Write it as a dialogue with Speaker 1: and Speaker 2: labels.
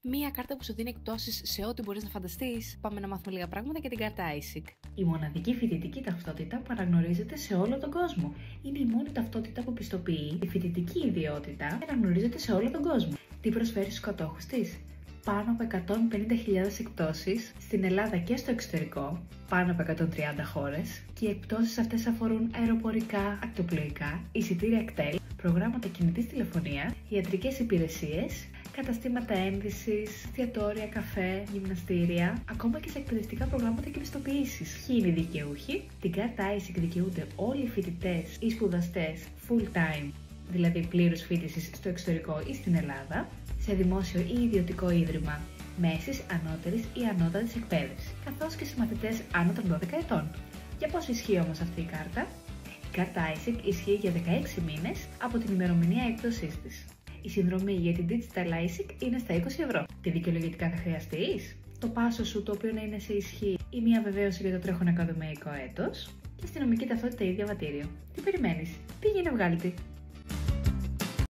Speaker 1: Μία κάρτα που σου δίνει εκπτώσεις σε ό,τι μπορείς να φανταστείς. Πάμε να μάθουμε λίγα πράγματα για την κάρτα ISIC.
Speaker 2: Η μοναδική φοιτητική ταυτότητα που αναγνωρίζεται σε όλο τον κόσμο. Είναι η μόνη ταυτότητα που πιστοποιεί τη φοιτητική ιδιότητα και αναγνωρίζεται σε όλο τον κόσμο. Τι προσφέρει στους κατόχους της? Πάνω από 150.000 εκπτώσεις στην Ελλάδα και στο εξωτερικό, πάνω από 130 χώρες, και οι εκπτώσεις αυτές αφορούν αεροπορικά, ακτοπλοϊκά, εισιτήρια κτέλ, προγράμματα κινητής τηλεφωνίας, ιατρικές υπηρεσίες, καταστήματα ένδυσης, εστιατόρια, καφέ, γυμναστήρια, ακόμα και σε εκπαιδευτικά προγράμματα και πιστοποιήσεις. Ποιοι είναι οι δικαιούχοι? Την κάρτα ISIC δικαιούνται όλοι οι φοιτητές ή σπουδαστές full time, δηλαδή πλήρους φοιτησης στο εξωτερικό ή στην Ελλάδα, σε δημόσιο ή ιδιωτικό ίδρυμα μέσης, ανώτερης ή ανώτατης εκπαίδευσης, καθώς και σε μαθητές άνω των 12 ετών. Για πόσο ισχύει όμως αυτή η κάρτα? Η κάρτα ISIC ισχύει για 16 μήνες από την ημερομηνία έκδοσής της. Η συνδρομή για την Digital ISIC είναι στα 20 ευρώ. Τι δικαιολογητικά θα χρειαστείς? Το πάσο σου, το οποίο να είναι σε ισχύ, ή μια βεβαίωση για το τρέχον ακαδημαϊκό έτος, και αστυνομική ταυτότητα ή διαβατήριο. Τι περιμένεις? Πήγαινε βγάλει τη.